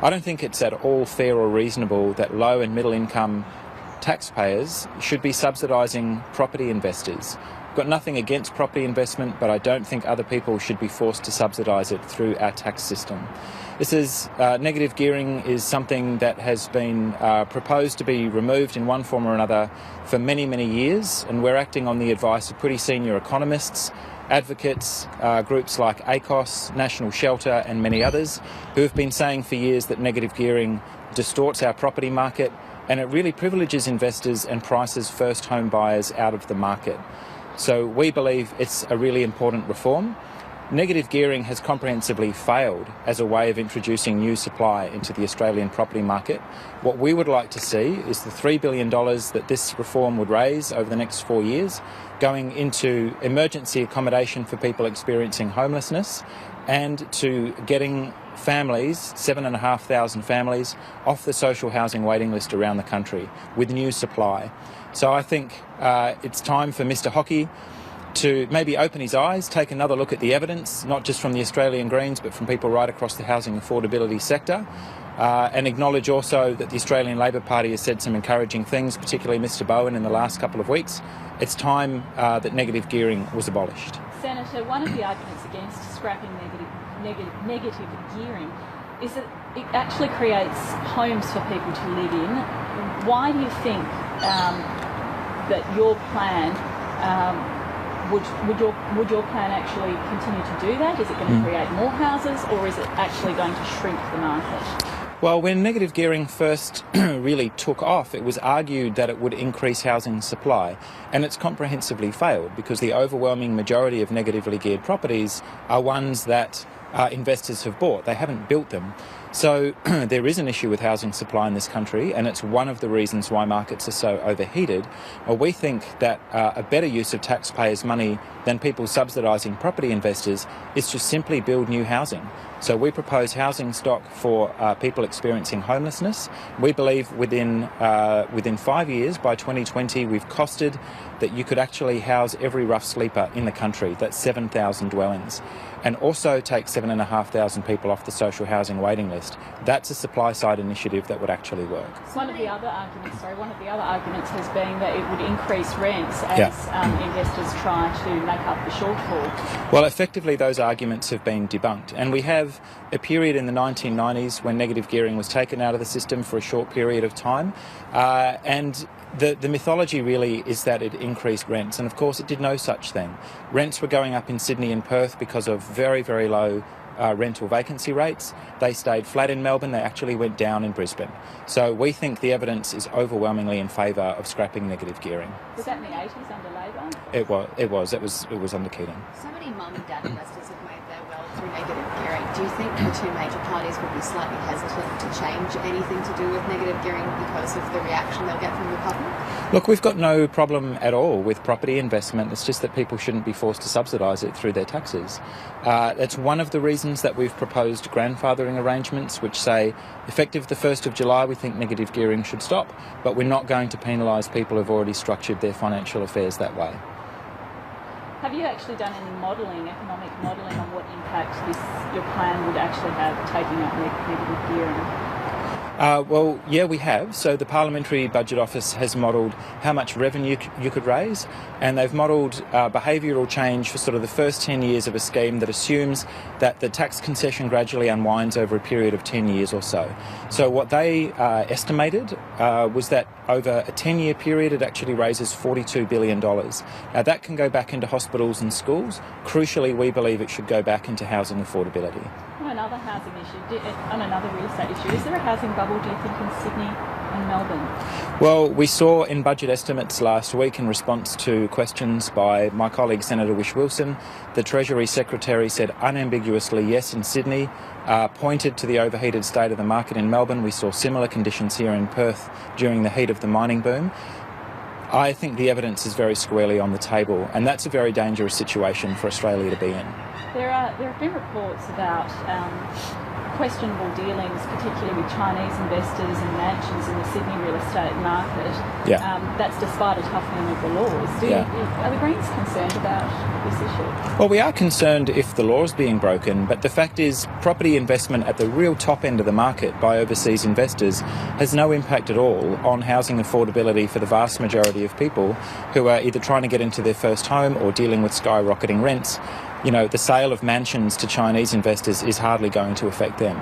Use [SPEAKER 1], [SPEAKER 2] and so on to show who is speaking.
[SPEAKER 1] I don't think it's at all fair or reasonable that low and middle income taxpayers should be subsidising property investors. I've got nothing against property investment, but I don't think other people should be forced to subsidise it through our tax system. Negative gearing is something that has been proposed to be removed in one form or another for many, many years, and we're acting on the advice of pretty senior economists, advocates, groups like ACOS, National Shelter and many others, who have been saying for years that negative gearing distorts our property market and it really privileges investors and prices first home buyers out of the market. So we believe it's a really important reform. Negative gearing has comprehensively failed as a way of introducing new supply into the Australian property market. What we would like to see is the $3 billion that this reform would raise over the next 4 years going into emergency accommodation for people experiencing homelessness and to getting families, 7,500 families, off the social housing waiting list around the country with new supply. So I think it's time for Mr Hockey to maybe open his eyes, take another look at the evidence, not just from the Australian Greens, but from people right across the housing affordability sector, and acknowledge also that the Australian Labor Party has said some encouraging things, particularly Mr Bowen in the last couple of weeks. It's time that negative gearing was abolished.
[SPEAKER 2] Senator, one of the arguments against scrapping negative gearing is that it actually creates homes for people to live in. Why do you think that your plan would your plan actually continue to do that? Is it going to create more houses, or is it actually going to shrink the market?
[SPEAKER 1] Well, when negative gearing first really took off, it was argued that it would increase housing supply, and it's comprehensively failed because the overwhelming majority of negatively geared properties are ones that investors have bought. They haven't built them. So there is an issue with housing supply in this country, and it's one of the reasons why markets are so overheated. We think that a better use of taxpayers' money than people subsidising property investors is to simply build new housing. So we propose housing stock for people experiencing homelessness. We believe within 5 years, by 2020, we've costed that you could actually house every rough sleeper in the country. That's 7,000 dwellings. And also take 7,500 people off the social housing waiting list. That's a supply-side initiative that would actually work.
[SPEAKER 2] One of the other arguments has been that it would increase rents as investors try to make up the shortfall.
[SPEAKER 1] Well, effectively, those arguments have been debunked. And we have a period in the 1990s when negative gearing was taken out of the system for a short period of time. And the mythology really is that it increased rents, and of course it did no such thing. Rents were going up in Sydney and Perth because of very, very low rental vacancy rates. They stayed flat in Melbourne, they actually went down in Brisbane. So we think the evidence is overwhelmingly in favour of scrapping negative gearing.
[SPEAKER 2] Was that in the 80s under Labor?
[SPEAKER 1] It was under Keating.
[SPEAKER 3] So many mum and dad investors have made their wealth through negative gearing. Do you think the two major parties would be slightly hesitant to change anything to do with negative gearing because of the reaction they'll get from the public?
[SPEAKER 1] Look, we've got no problem at all with property investment. It's just that people shouldn't be forced to subsidise it through their taxes. That's one of the reasons that we've proposed grandfathering arrangements, which say, effective the 1st of July, we think negative gearing should stop, but we're not going to penalise people who've already structured their financial affairs that way.
[SPEAKER 2] Have you actually done any economic modelling on what impact your plan would actually have taking up negative gearing?
[SPEAKER 1] Well, yeah, we have. So the Parliamentary Budget Office has modelled how much revenue you could raise, and they've modelled behavioural change for sort of the first 10 years of a scheme that assumes that the tax concession gradually unwinds over a period of 10 years or so. So what they estimated was that over a 10-year period it actually raises $42 billion. Now that can go back into hospitals and schools. Crucially, we believe it should go back into housing affordability.
[SPEAKER 2] On another housing issue, on another real estate issue, is there a housing bubble, do you think, in Sydney and Melbourne?
[SPEAKER 1] Well, we saw in budget estimates last week, in response to questions by my colleague Senator Whish-Wilson, the Treasury Secretary said unambiguously yes in Sydney, pointed to the overheated state of the market in Melbourne. We saw similar conditions here in Perth during the heat of the mining boom. I think the evidence is very squarely on the table, and that's a very dangerous situation for Australia to be in.
[SPEAKER 2] There have been reports about questionable dealings, particularly with Chinese investors and mansions in the Sydney real estate market.
[SPEAKER 1] Yeah.
[SPEAKER 2] That's despite a toughening of the laws. Are the Greens concerned about this issue?
[SPEAKER 1] Well, we are concerned if the law is being broken, but the fact is property investment at the real top end of the market by overseas investors has no impact at all on housing affordability for the vast majority of people who are either trying to get into their first home or dealing with skyrocketing rents. You know, the sale of mansions to Chinese investors is hardly going to affect them.